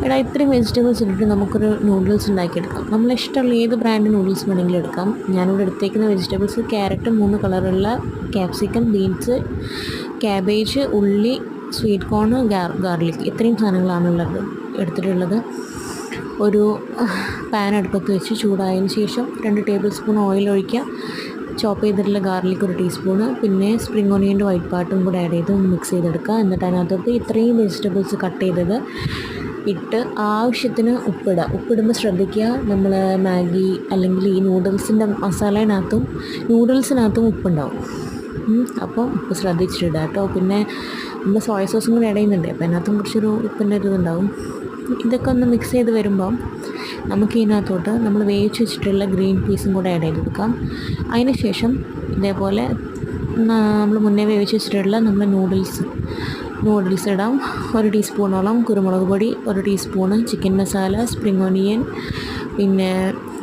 എടാ ഇത്രയും വെജിറ്റബിൾസ് ഇട്ടിട്ട് നമുക്കൊരു നൂഡിൽസ് ഉണ്ടാക്കിയെടുക്കാം. നമ്മളിഷ്ടമുള്ള ഏത് ബ്രാൻഡ് നൂഡിൽസ് വേണമെങ്കിലും എടുക്കാം. ഞാനിവിടെ എടുത്തേക്കുന്ന വെജിറ്റബിൾസ് ക്യാരറ്റ് 3 കളറുള്ള ക്യാപ്സിക്കം, ബീൻസ്, ക്യാബേജ്, ഉള്ളി, സ്വീറ്റ് കോൺ, ഗാർലിക് ഇത്രയും സാധനങ്ങളാണുള്ളത് എടുത്തിട്ടുള്ളത്. ഒരു പാൻ അടുപ്പത്ത് വെച്ച് ചൂടായതിന് ശേഷം 2 ടേബിൾ സ്പൂൺ ഓയിൽ ഒഴിക്കുക. ചോപ്പ് ചെയ്തിട്ടുള്ള ഗാർലിക് 1 ടീസ്പൂണ്, പിന്നെ സ്പ്രിംഗ് ഓണിയൻ്റെ വൈറ്റ് പാർട്ടും കൂടെ ആഡ് ചെയ്ത് മിക്സ് ചെയ്തെടുക്കുക. എന്നിട്ട് അതിനകത്തോട്ട് ഇത്രയും വെജിറ്റബിൾസ് കട്ട് ചെയ്തത് ഇട്ട് ആവശ്യത്തിന് ഉപ്പിടുമ്പോൾ ശ്രദ്ധിക്കുക, നമ്മൾ മാഗി അല്ലെങ്കിൽ ഈ നൂഡിൽസിൻ്റെ നൂഡിൽസിനകത്തും ഉപ്പുണ്ടാവും. അപ്പം ഉപ്പ് ശ്രദ്ധിച്ചിട്ടിടുക കേട്ടോ. പിന്നെ നമ്മൾ സോയ സോസും കൂടി ആഡ് ചെയ്യുന്നുണ്ട്, അപ്പോൾ അതിനകത്തും കുറച്ചൊരു ഉപ്പിൻ്റെ ഒരു ഇതുണ്ടാവും. ഇതൊക്കെ ഒന്ന് മിക്സ് ചെയ്ത് വരുമ്പം നമുക്ക് ഇതിനകത്തോട്ട് നമ്മൾ വേവിച്ച് വെച്ചിട്ടുള്ള ഗ്രീൻ പീസും കൂടെ ആഡ് ചെയ്ത് കൊടുക്കാം. അതിന് ശേഷം ഇതേപോലെ നമ്മൾ മുന്നേ വേവിച്ച് വെച്ചിട്ടുള്ള നമ്മൾ നൂഡിൽസ് ഇടാം. 1 ടീസ്പൂണോളം കുരുമുളക് പൊടി, 1 teaspoon chicken masala, spring onion, പിന്നെ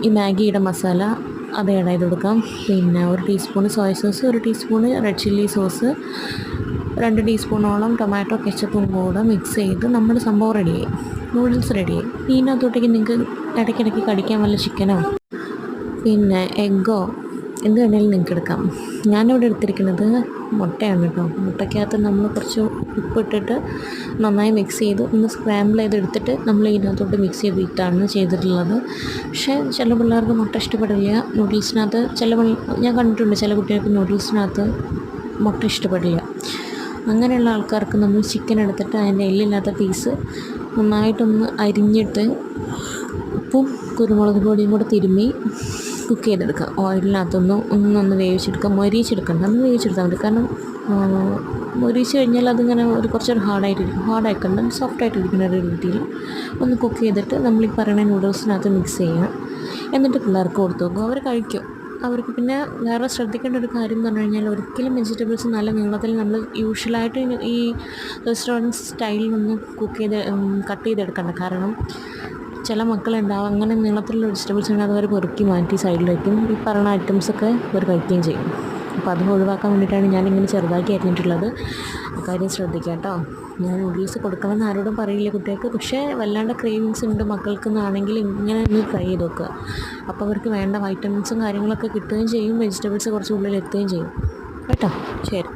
ഈ മാഗിയുടെ മസാല അത് ആഡ് ചെയ്ത് കൊടുക്കാം. പിന്നെ 1 teaspoon soya sauce, 1 teaspoon red chilli sauce, 2 ടീസ്പൂണോളം ടൊമാറ്റോ കെച്ചപ്പും കൂടെ മിക്സ് ചെയ്ത് നമ്മുടെ സംഭവം റെഡിയായി, നൂഡിൽസ് റെഡിയായി. ഇതിനകത്തോട്ടേക്ക് നിങ്ങൾക്ക് ഇടയ്ക്കിടയ്ക്ക് കടിക്കാൻ വല്ല ചിക്കനോ പിന്നെ എഗ്ഗോ എന്ത് വേണമെങ്കിലും നിങ്ങൾക്ക് എടുക്കാം. ഞാനിവിടെ എടുത്തിരിക്കുന്നത് മുട്ടയാണ് കേട്ടോ. മുട്ടയ്ക്കകത്ത് നമ്മൾ കുറച്ച് ഉപ്പിട്ടിട്ട് നന്നായി മിക്സ് ചെയ്ത് ഒന്ന് സ്ക്രാമ്പിൾ ചെയ്തെടുത്തിട്ട് നമ്മൾ ഇതിനകത്തോട്ട് മിക്സ് ചെയ്തിട്ടാണ് ചെയ്തിട്ടുള്ളത്. പക്ഷേ ചില പിള്ളേർക്ക് മുട്ട ഇഷ്ടപ്പെടില്ല. നൂഡിൽസിനകത്ത് ഞാൻ കണ്ടിട്ടുണ്ട് ചില കുട്ടികൾക്ക് നൂഡിൽസിനകത്ത് മുട്ട ഇഷ്ടപ്പെടില്ല. അങ്ങനെയുള്ള ആൾക്കാർക്ക് നമ്മൾ ചിക്കൻ എടുത്തിട്ട് അതിൻ്റെ എല്ലില്ലാത്ത പീസ് നന്നായിട്ടൊന്ന് അരിഞ്ഞിട്ട് ഉപ്പും കുരുമുളക് പൊടിയും കൂടെ തിരുമ്മി കുക്ക് ചെയ്തെടുക്കുക. ഓയിലിനകത്തൊന്ന് വേവിച്ചെടുക്കുക. മൊരിച്ചെടുക്കണം, ഒന്ന് വേവിച്ചെടുത്താൽ മതി. കാരണം മൊരിച്ച് കഴിഞ്ഞാൽ അതിങ്ങനെ കുറച്ചൊരു ഹാർഡായിക്കണ്ട, സോഫ്റ്റായിട്ടിരിക്കുന്ന ഒരു രീതിയിൽ ഒന്ന് കുക്ക് ചെയ്തിട്ട് നമ്മൾ ഈ പറയുന്ന നൂഡിൽസിനകത്ത് മിക്സ് ചെയ്യുക. എന്നിട്ട് പിള്ളേർക്ക് കൊടുത്തു നോക്കുക, അവർ കഴിക്കും. അവർക്ക് പിന്നെ വേറെ ശ്രദ്ധിക്കേണ്ട ഒരു കാര്യം എന്ന് പറഞ്ഞു കഴിഞ്ഞാൽ ഒരിക്കലും വെജിറ്റബിൾസ് നല്ല നീളത്തിൽ നമ്മൾ യൂഷ്വലായിട്ട് ഈ റെസ്റ്റോറൻറ്റ് സ്റ്റൈലിലൊന്നും കട്ട് ചെയ്തെടുക്കണ്ട. കാരണം ചില മക്കളുണ്ടാവും അങ്ങനെ നീളത്തിലുള്ള വെജിറ്റബിൾസ് ഉണ്ടെങ്കിൽ അവർ പെറുക്കി മാറ്റി സൈഡിൽ വയ്ക്കും. ഈ പറയുന്ന ഐറ്റംസൊക്കെ അവർ കഴിക്കുകയും ചെയ്യും. അപ്പോൾ അത് ഒഴിവാക്കാൻ വേണ്ടിയിട്ടാണ് ഞാനിങ്ങനെ ചെറുതാക്കി അരിഞ്ഞിട്ടുള്ളത്. കാര്യം ശ്രദ്ധിക്കാം കേട്ടോ. ഞാൻ നൂഡിൽസ് കൊടുക്കണമെന്ന് ആരോടും പറയില്ല കുട്ടികൾക്ക്. പക്ഷേ വല്ലാണ്ട് ക്രേവിങ്സ് ഉണ്ട് മക്കൾക്കെന്നാണെങ്കിൽ ഇങ്ങനെ ഒന്ന് ട്രൈ ചെയ്ത് നോക്കുക. അപ്പോൾ അവർക്ക് വേണ്ട വൈറ്റമിൻസും കാര്യങ്ങളൊക്കെ കിട്ടുകയും ചെയ്യും, വെജിറ്റബിൾസ് കുറച്ച് ഉള്ളിൽ എത്തുകയും ചെയ്യും കേട്ടോ. ശരി.